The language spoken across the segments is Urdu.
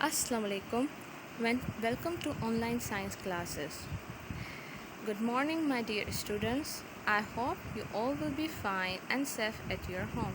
Assalamu alaikum. Welcome to online science classes. Good morning, my dear students. I hope you all will be fine and safe at your home.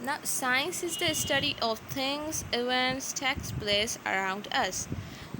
Now, science is the study of things, events, takes place around us.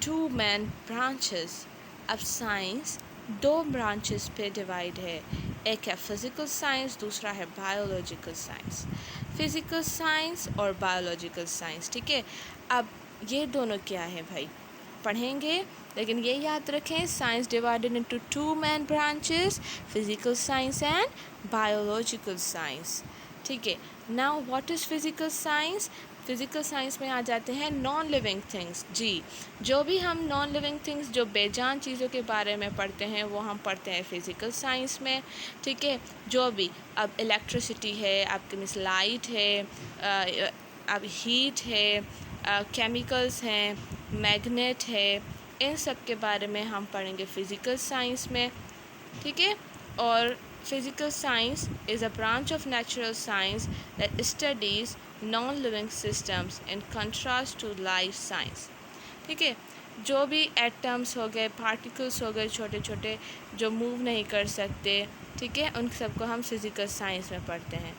2 main branches, اب سائنس دو برانچز پہ ڈیوائڈ ہے، ایک ہے فزیکل سائنس، دوسرا ہے بایولوجیکل سائنس. فزیکل سائنس اور بایولوجیکل سائنس، ٹھیک ہے. اب یہ دونوں کیا ہے بھائی پڑھیں گے، لیکن یہ یاد رکھیں science divided into two main branches, physical science and biological science. ٹھیک ہے. Now what is physical science? Physical science میں آ جاتے ہیں نان لیونگ تھنگس. جی، جو بھی ہم نان لیونگ تھنگس جو بے جان چیزوں کے بارے میں پڑھتے ہیں وہ ہم پڑھتے ہیں فزیکل سائنس میں. ٹھیک ہے. جو بھی اب الیکٹریسٹی ہے، آپ کے مس لائٹ ہے، اب ہیٹ ہے، کیمیکلز ہیں، میگنیٹ ہے، ان سب کے بارے میں ہم پڑھیں گے فزیکل سائنس میں. ٹھیک ہے. اور physical science is a branch of natural science that studies non living systems in contrast to life science. ٹھیک ہے. جو بھی ایٹمس ہو گئے، پارٹیکلس ہو گئے چھوٹے چھوٹے جو موو نہیں کر سکتے، ٹھیک ہے، ان سب کو ہم فزیکل سائنس میں پڑھتے ہیں.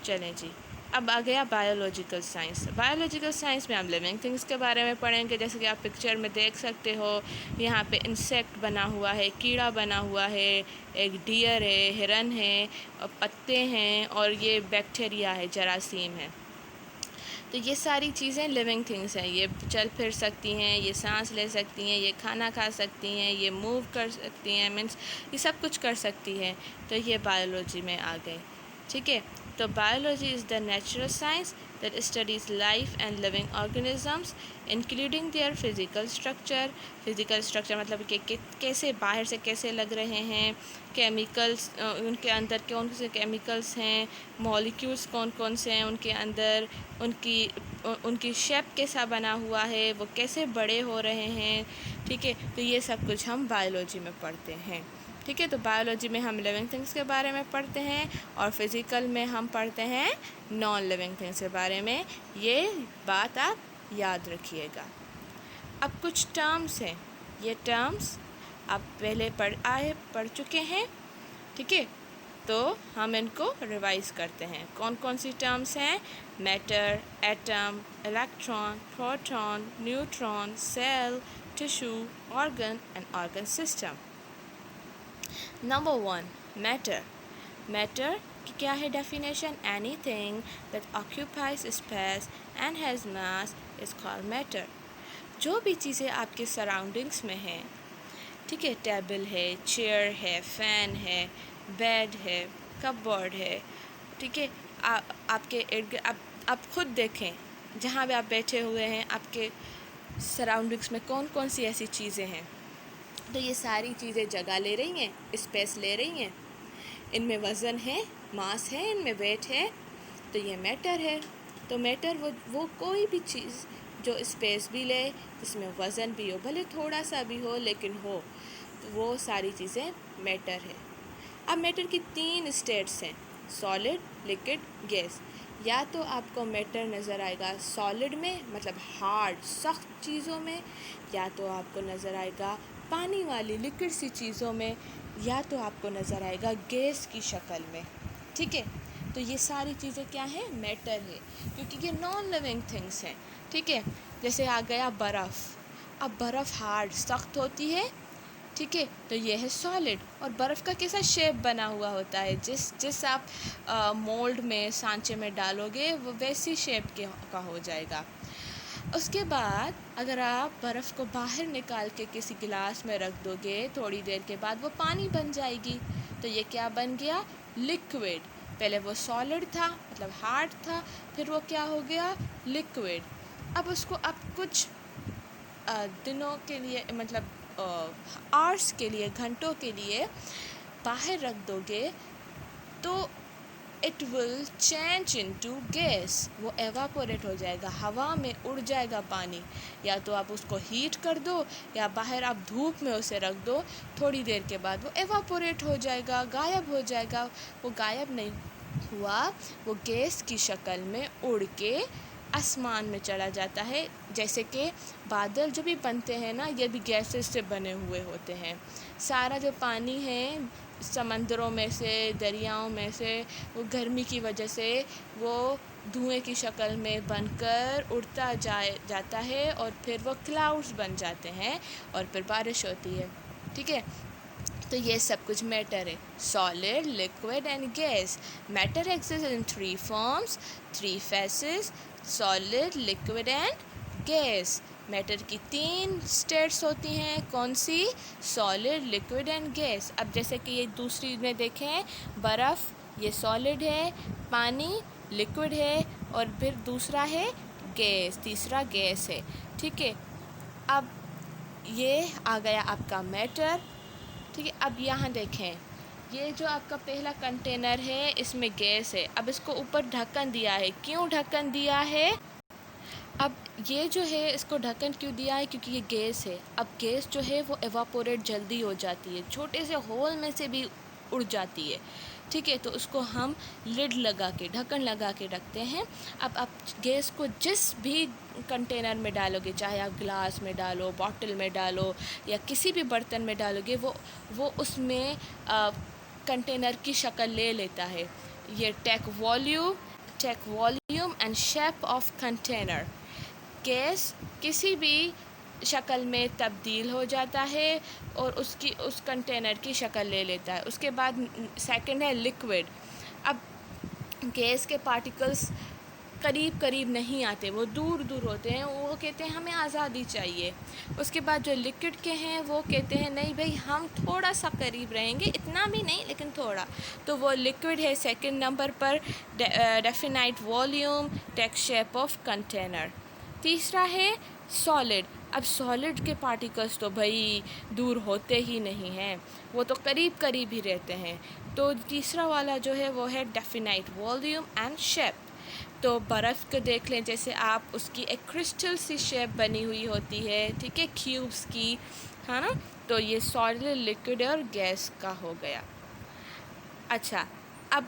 چلیں جی، اب آ گیا بایولوجیکل سائنس. بایولوجیکل سائنس میں ہم لیونگ تھنگس کے بارے میں پڑھیں گے، جیسے کہ آپ پکچر میں دیکھ سکتے ہو یہاں پہ انسیکٹ بنا ہوا ہے، کیڑا بنا ہوا ہے، ایک ڈیئر ہے، ہرن ہے، اور پتے ہیں، اور یہ بیکٹیریا ہے، جراثیم ہے. تو یہ ساری چیزیں لیونگ تھنگس ہیں. یہ چل پھر سکتی ہیں، یہ سانس لے سکتی ہیں، یہ کھانا کھا سکتی ہیں، یہ موو کر سکتی ہیں، مینس یہ سب کچھ کر سکتی ہیں. تو یہ بایولوجی میں آ گئے. ٹھیک ہے. تو biology is the natural science that studies life and living organisms including their physical structure. Physical structure مطلب کہ کیسے باہر سے کیسے لگ رہے ہیں، کیمیکلس ان کے اندر کون سے کیمیکلس ہیں، مالیکیولس کون کون سے ہیں ان کے اندر، ان کی شیپ کیسا بنا ہوا ہے، وہ کیسے بڑے ہو رہے ہیں. ٹھیک ہے. تو یہ سب کچھ ہم بایولوجی میں پڑھتے ہیں. ٹھیک ہے. تو بایولوجی میں ہم لیونگ تھنگس کے بارے میں پڑھتے ہیں، اور فزیکل میں ہم پڑھتے ہیں نان لیونگ تھنگس کے بارے میں. یہ بات آپ یاد رکھیے گا. اب کچھ ٹرمز ہیں، یہ ٹرمز آپ پہلے پڑھ چکے ہیں. ٹھیک ہے. تو ہم ان کو ریوائز کرتے ہیں. کون کون سی ٹرمز ہیں؟ Matter, atom, electron, proton, neutron, cell, tissue, organ and organ system. Number 1 matter. Matter کی کیا ہے definition? Anything that occupies space and has mass is called matter. جو بھی چیزیں آپ کے سراؤنڈنگس میں ہیں، ٹھیک ہے، ٹیبل ہے، چیئر ہے، فین ہے، بیڈ ہے، کپ بورڈ ہے، ٹھیک ہے، آپ کے ارد گرد آپ خود دیکھیں جہاں بھی آپ بیٹھے ہوئے ہیں آپ کے سراؤنڈنگس میں کون کون سی ایسی چیزیں ہیں. تو یہ ساری چیزیں جگہ لے رہی ہیں، اسپیس لے رہی ہیں، ان میں وزن ہے، ماس ہے، ان میں ویٹ ہے. تو یہ میٹر ہے. تو میٹر وہ کوئی بھی چیز جو اسپیس بھی لے، جس میں وزن بھی ہو، بھلے تھوڑا سا بھی ہو لیکن ہو، تو وہ ساری چیزیں میٹر ہے. اب میٹر کی 3 اسٹیٹس ہیں، سالڈ، لیکوڈ، گیس. یا تو آپ کو میٹر نظر آئے گا سالڈ میں، مطلب ہارڈ سخت چیزوں میں، یا تو آپ کو نظر آئے گا پانی والی لیکوڈ سی چیزوں میں، یا تو آپ کو نظر آئے گا گیس کی شکل میں. ٹھیک ہے. تو یہ ساری چیزیں کیا ہیں؟ میٹر ہے، کیونکہ یہ نان لیونگ تھنگس ہیں. ٹھیک ہے. جیسے آ گیا برف. اب برف ہارڈ سخت ہوتی ہے، ٹھیک ہے، تو یہ ہے سالڈ. اور برف کا کیسا شیپ بنا ہوا ہوتا ہے، جس آپ مولڈ میں، سانچے میں ڈالو گے وہ ویسی شیپ کا ہو جائے گا. اس کے بعد اگر آپ برف کو باہر نکال کے کسی گلاس میں رکھ دو گے، تھوڑی دیر کے بعد وہ پانی بن جائے گی. تو یہ کیا بن گیا؟ لیکوڈ. پہلے وہ سالڈ تھا، مطلب ہارڈ تھا، پھر وہ کیا ہو گیا؟ لیکوڈ. اب اس کو آپ کچھ دنوں کے لیے، مطلب آورس کے لیے، گھنٹوں کے لیے باہر رکھ دو گے تو it will change into gas. وہ ایواپوریٹ ہو جائے گا، ہوا میں اڑ جائے گا پانی. یا تو آپ اس کو ہیٹ کر دو، یا باہر آپ دھوپ میں اسے رکھ دو، تھوڑی دیر کے بعد وہ ایواپوریٹ ہو جائے گا، غائب ہو جائے گا. وہ غائب نہیں ہوا، وہ گیس کی شکل میں اڑ کے آسمان میں چلا جاتا ہے. جیسے کہ بادل جو بھی بنتے ہیں نا، یہ بھی گیسز سے بنے ہوئے ہوتے ہیں. سارا جو پانی ہے سمندروں میں سے، دریاؤں میں سے، وہ گرمی کی وجہ سے وہ دھوئیں کی شکل میں بن کر اڑتا جاتا ہے اور پھر وہ کلاؤڈز بن جاتے ہیں اور پھر بارش ہوتی ہے. ٹھیک ہے، تو یہ سب کچھ میٹر ہے. Solid, liquid and gas. Matter exist in 3 forms, 3 phases: solid, liquid and gas. Matter کی 3 اسٹیٹس ہوتی ہیں. کون سی؟ Solid, liquid and gas. اب جیسے کہ یہ دوسری میں دیکھیں، برف یہ سالڈ ہے، پانی لکوڈ ہے، اور پھر دوسرا ہے گیس، تیسرا گیس ہے. ٹھیک ہے، اب یہ آ گیا آپ کا میٹر. ٹھیک ہے، اب یہاں دیکھیں، یہ جو آپ کا پہلا کنٹینر ہے اس میں گیس ہے. اب اس کو اوپر ڈھکن دیا ہے. کیوں ڈھکن دیا ہے؟ اب یہ جو ہے اس کو ڈھکن کیوں دیا ہے؟ کیونکہ یہ گیس ہے. اب گیس جو ہے وہ ایواپوریٹ جلدی ہو جاتی ہے، چھوٹے سے ہول میں سے بھی اڑ جاتی ہے. ٹھیک ہے، تو اس کو ہم لڈ لگا کے، ڈھکن لگا کے رکھتے ہیں. اب آپ گیس کو جس بھی کنٹینر میں ڈالو گے، چاہے آپ گلاس میں ڈالو، باٹل میں ڈالو یا کسی بھی برتن میں ڈالو گے، وہ اس میں کنٹینر کی شکل لے لیتا ہے. یہ take volume and shape of container. Gas کسی بھی شکل میں تبدیل ہو جاتا ہے اور اس کنٹینر کی شکل لے لیتا ہے. اس کے بعد سیکنڈ ہے لکوڈ. اب گیس کے پارٹیکلز قریب نہیں آتے، وہ دور ہوتے ہیں. وہ کہتے ہیں ہمیں آزادی چاہیے. اس کے بعد جو لکوڈ کے ہیں وہ کہتے ہیں نہیں بھائی، ہم تھوڑا سا قریب رہیں گے، اتنا بھی نہیں لیکن تھوڑا. تو وہ لکوڈ ہے second number per. Definite volume, take shape of container. تیسرا ہے سالڈ. اب سالڈ کے پارٹیکلز تو بھائی دور ہوتے ہی نہیں ہیں، وہ تو قریب ہی رہتے ہیں. تو تیسرا والا جو ہے وہ ہے ڈیفینائٹ والیوم اینڈ شیپ. تو برف کو دیکھ لیں، جیسے آپ اس کی ایک کرسٹل سی شیپ بنی ہوئی ہوتی ہے. ٹھیک ہے، کیوبس کی، ہے نا. تو یہ سالڈ، لکوڈ اور گیس کا ہو گیا. اچھا، اب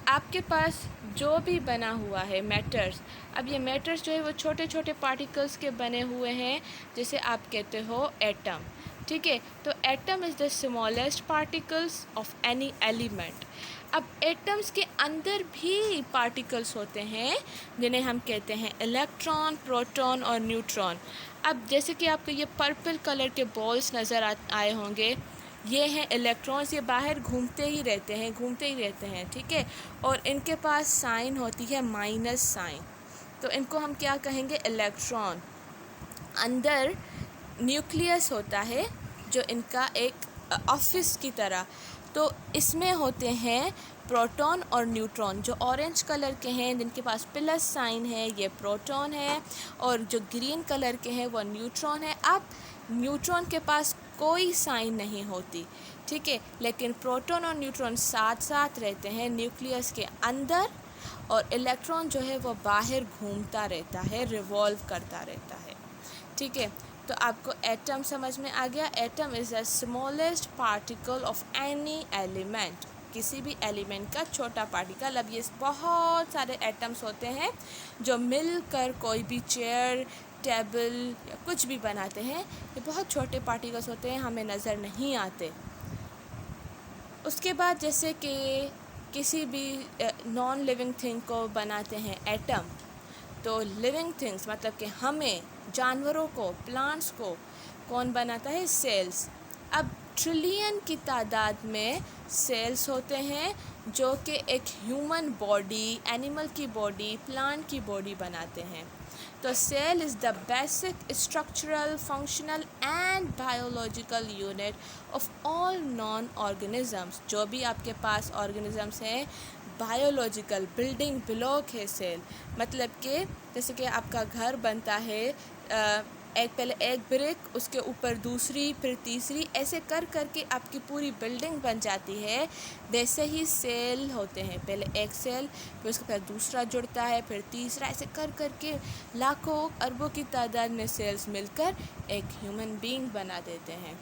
آپ کے پاس جو بھی بنا ہوا ہے میٹرز، اب یہ میٹرز جو ہے وہ چھوٹے چھوٹے پارٹیکلز کے بنے ہوئے ہیں، جسے آپ کہتے ہو ایٹم. ٹھیک ہے، تو atom is the smallest particles of any element. اب ایٹمز کے اندر بھی پارٹیکلز ہوتے ہیں جنہیں ہم کہتے ہیں الیکٹران، پروٹون اور نیوٹران. اب جیسے کہ آپ کو یہ پرپل کلر کے بالز نظر آئے ہوں گے، یہ ہیں الیکٹرانز. یہ باہر گھومتے ہی رہتے ہیں. ٹھیک ہے، اور ان کے پاس سائن ہوتی ہے مائنس سائن. تو ان کو ہم کیا کہیں گے؟ الیکٹران. اندر نیوکلیس ہوتا ہے جو ان کا ایک آفس کی طرح. تو اس میں ہوتے ہیں پروٹون اور نیوٹران. جو اورنج کلر کے ہیں جن کے پاس پلس سائن ہے، یہ پروٹون ہے، اور جو گرین کلر کے ہیں وہ نیوٹران ہے. اب نیوٹران کے پاس کوئی سائن نہیں ہوتی. ٹھیک ہے، لیکن پروٹون اور نیوٹران ساتھ رہتے ہیں نیوکلیس کے اندر، اور الیکٹران جو ہے وہ باہر گھومتا رہتا ہے، ریوالو کرتا رہتا ہے. ٹھیک ہے، تو آپ کو ایٹم سمجھ میں آ گیا. Atom is the smallest particle of any element. کسی بھی ایلیمنٹ کا چھوٹا پارٹیکل. اب یہ بہت سارے ایٹمس ہوتے ہیں جو مل کر کوئی بھی چیئر، ٹیبل یا کچھ بھی بناتے ہیں. یہ بہت چھوٹے پارٹیکلس ہوتے ہیں، ہمیں نظر نہیں آتے. اس کے بعد جیسے کہ کسی بھی نان لیونگ تھنگ کو بناتے ہیں ایٹم. تو لیونگ تھنگس مطلب کہ ہمیں، جانوروں کو، پلانٹس کو کون بناتا ہے؟ سیلز. اب ٹریلین کی تعداد میں سیلز ہوتے ہیں جو کہ ایک ہیومن باڈی، اینیمل کی باڈی، پلانٹ کی باڈی بناتے ہیں. تو cell is the basic structural, functional and biological unit of all non organisms. جو بھی آپ کے پاس آرگنزمس ہیں، بایولوجیکل بلڈنگ بلاک ہے سیل. مطلب کہ جیسے کہ آپ کا گھر بنتا ہے، پہلے ایک بریک، اس کے اوپر دوسری، پھر تیسری، ایسے کر کے آپ کی پوری بلڈنگ بن جاتی ہے. ویسے ہی سیل ہوتے ہیں، پہلے ایک سیل، پھر اس کے بعد دوسرا جڑتا ہے، پھر تیسرا، ایسے کر کے لاکھوں اربوں کی تعداد میں سیلز مل کر ایک ہیومن بینگ بنا دیتے ہیں.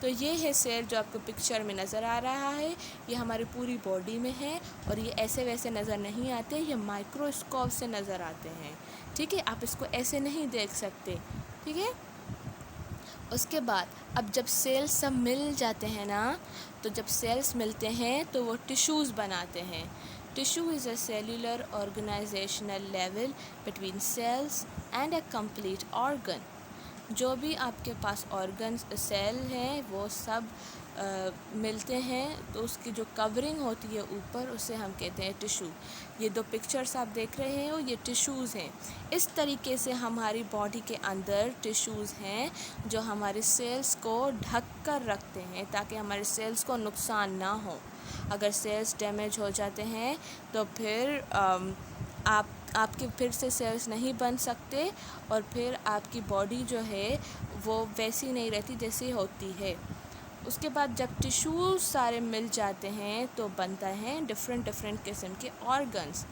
تو یہ ہے سیل جو آپ کو پکچر میں نظر آ رہا ہے. یہ ہماری پوری باڈی میں ہے، اور یہ ایسے ویسے نظر نہیں آتے، یہ مائکروسکوپ سے نظر آتے ہیں. ٹھیک ہے، آپ اس کو ایسے نہیں دیکھ سکتے. ٹھیک ہے، اس کے بعد اب جب سیلز سب مل جاتے ہیں نا، تو جب سیلز ملتے ہیں تو وہ ٹیشوز بناتے ہیں. Tissue is a cellular organizational level between cells and a complete organ. جو بھی آپ کے پاس آرگنز سیل ہیں وہ سب ملتے ہیں تو اس کی جو کورنگ ہوتی ہے اوپر اسے ہم کہتے ہیں ٹیشو. یہ دو پکچرز آپ دیکھ رہے ہو یہ ٹیشوز ہیں. اس طریقے سے ہماری باڈی کے اندر ٹیشوز ہیں جو ہمارے سیلز کو ڈھک کر رکھتے ہیں تاکہ ہمارے سیلز کو نقصان نہ ہو. اگر سیلز ڈیمیج ہو جاتے ہیں تو پھر آپ کے پھر سے سیلز نہیں بن سکتے اور پھر آپ کی باڈی جو ہے وہ ویسی نہیں رہتی جیسی ہوتی ہے. اس کے بعد جب ٹیشوز سارے مل جاتے ہیں تو بنتا ہے ڈفرینٹ قسم کے organs.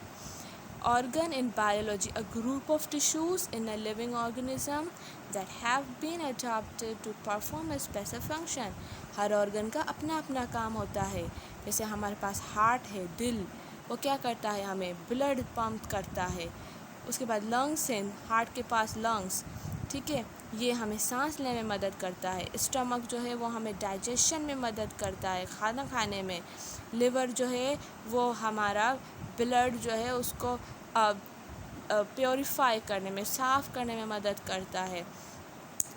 Organ in biology, a group of tissues in a living organism that have been adapted to perform a specific function. Hare organ کا اپنا اپنا کام ہوتا ہے. جیسے ہمارے پاس ہارٹ ہے, دل, وہ کیا کرتا ہے, ہمیں بلڈ پمپ کرتا ہے. اس کے بعد لنگس ہیں, ہارٹ کے پاس لنگس, ٹھیک ہے, یہ ہمیں سانس لینے میں مدد کرتا ہے. اسٹمک جو ہے وہ ہمیں ڈائجیشن میں مدد کرتا ہے, کھانا کھانے میں. لیور جو ہے وہ ہمارا بلڈ جو ہے اس کو پیوریفائی کرنے میں, صاف کرنے میں مدد کرتا ہے.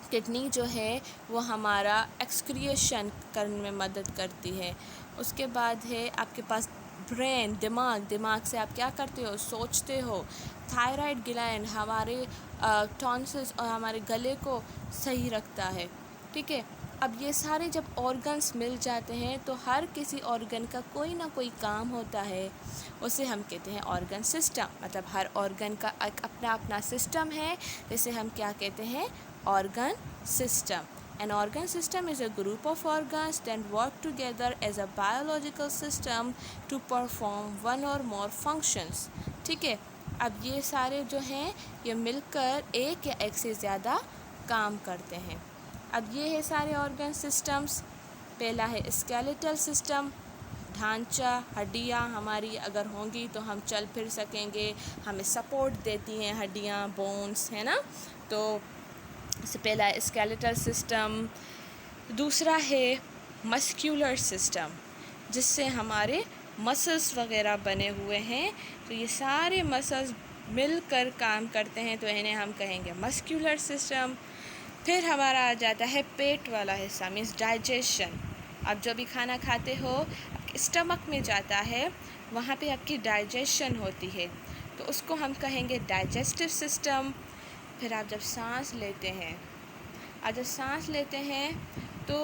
کڈنی جو ہے وہ ہمارا ایکسکریشن کرنے میں مدد کرتی ہے. اس کے بعد ہے آپ کے پاس برین, دماغ سے آپ کیا کرتے ہو, سوچتے ہو. تھائرائڈ گلینڈ ہمارے ٹونسلز اور ہمارے گلے کو صحیح رکھتا ہے, ٹھیک ہے. اب یہ سارے جب آرگنز مل جاتے ہیں تو ہر کسی آرگن کا کوئی نہ کوئی کام ہوتا ہے, اسے ہم کہتے ہیں آرگن سسٹم. مطلب ہر آرگن کا ایک اپنا اپنا سسٹم ہے, جسے ہم کیا کہتے ہیں, organ system. An organ system is a group of organs that work together as a biological system to perform one or more functions. ٹھیک ہے. اب یہ سارے جو ہیں یہ مل کر ایک یا ایک سے زیادہ کام کرتے ہیں. اب یہ ہے سارے آرگن سسٹمز. پہلا ہے اسکیلیٹل سسٹم, ڈھانچہ, ہڈیاں ہماری اگر ہوں گی تو ہم چل پھر سکیں گے, ہمیں سپورٹ دیتی ہیں ہڈیاں, بونس, ہے نا. تو اس سے پہلا ہے اسکیلیٹل سسٹم. دوسرا ہے مسکیولر سسٹم, جس سے ہمارے مسلس وغیرہ بنے ہوئے ہیں. تو یہ سارے مسلس مل کر کام کرتے ہیں تو انہیں ہم کہیں گے مسکیولر سسٹم. پھر ہمارا آ جاتا ہے پیٹ والا حصہ, مینس ڈائجیشن. آپ جو بھی کھانا کھاتے ہو اسٹمک میں جاتا ہے, وہاں پہ آپ کی ڈائجیشن ہوتی ہے تو اس کو ہم کہیں گے ڈائجسٹو سسٹم. پھر آپ جب سانس لیتے ہیں تو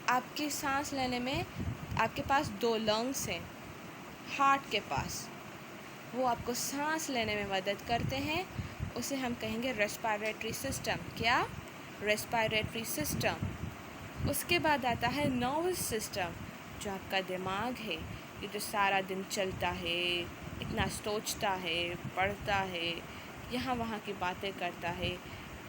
آپ کی سانس لینے میں آپ کے پاس 2 لنگس ہیں ہارٹ کے پاس, وہ آپ کو سانس لینے میں مدد کرتے ہیں, اسے ہم کہیں گے ریسپائریٹری سسٹم. کیا؟ Respiratory system. اس کے بعد آتا ہے نروس سسٹم, جو آپ کا دماغ ہے, یہ جو سارا دن چلتا ہے, اتنا سوچتا ہے, پڑھتا ہے, یہاں وہاں کی باتیں کرتا ہے,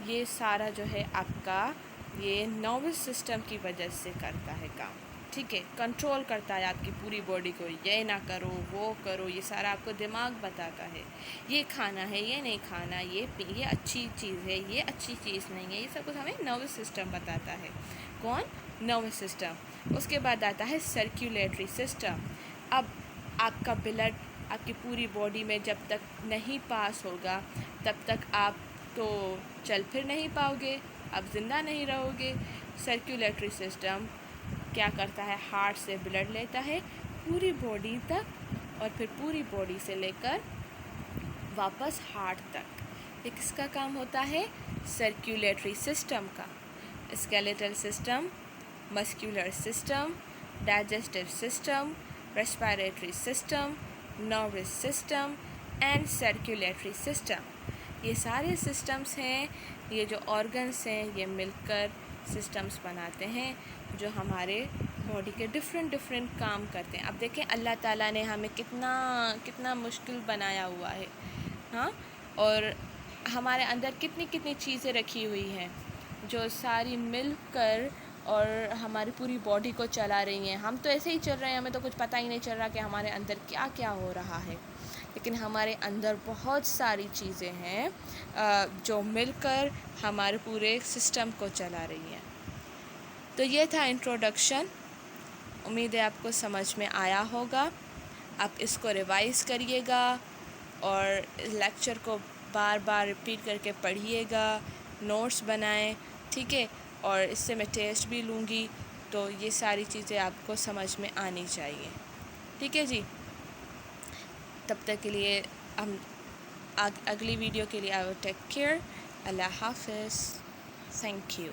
یہ سارا جو ہے آپ کا یہ نروس سسٹم کی وجہ سے کرتا ہے کام, ٹھیک ہے. کنٹرول کرتا ہے آپ کی پوری باڈی کو, یہ نہ کرو, وہ کرو, یہ سارا آپ کو دماغ بتاتا ہے. یہ کھانا ہے, یہ نہیں کھانا, یہ اچھی چیز ہے, یہ اچھی چیز نہیں ہے, یہ سب کچھ ہمیں نروس سسٹم بتاتا ہے. کون؟ Nervous system. اس کے بعد آتا ہے سرکولیٹری سسٹم. اب آپ کا بلڈ آپ کی پوری باڈی میں جب تک نہیں پاس ہوگا تب تک آپ تو چل پھر نہیں پاؤ گے, آپ زندہ نہیں رہو گے. سرکولیٹری سسٹم کیا کرتا ہے, ہارٹ سے بلڈ لیتا ہے پوری باڈی تک اور پھر پوری باڈی سے لے کر واپس ہارٹ تک. یہ کس کا کام ہوتا ہے؟ سرکولیٹری سسٹم کا. Skeletal system, muscular system, digestive system, respiratory system, nervous system and circulatory system. یہ سارے سسٹمز ہیں, یہ جو آرگنس ہیں یہ مل کر سسٹمز بناتے ہیں جو ہمارے باڈی کے ڈفرینٹ کام کرتے ہیں. اب دیکھیں اللہ تعالیٰ نے ہمیں کتنا مشکل بنایا ہوا ہے, ہاں, اور ہمارے اندر کتنی چیزیں رکھی ہوئی ہیں جو ساری مل کر اور ہماری پوری باڈی کو چلا رہی ہیں. ہم تو ایسے ہی چل رہے ہیں, ہمیں تو کچھ پتہ ہی نہیں چل رہا کہ ہمارے اندر کیا ہو رہا ہے, لیکن ہمارے اندر بہت ساری چیزیں ہیں جو مل کر ہمارے پورے سسٹم کو چلا رہی ہیں. تو یہ تھا انٹروڈکشن, امید ہے آپ کو سمجھ میں آیا ہوگا. آپ اس کو ریوائز کریے گا اور لیکچر کو بار بار ریپیٹ کر کے پڑھیے گا، نوٹس بنائیں، ٹھیک ہے؟ اور اس سے میں ٹیسٹ بھی لوں گی، تو یہ ساری چیزیں آپ کو سمجھ میں آنی چاہیے، ٹھیک ہے جی؟ تب تک کے لیے ہم اگلی ویڈیو کے لیے آئی ول ٹیک کیئر. اللہ حافظ. Thank you.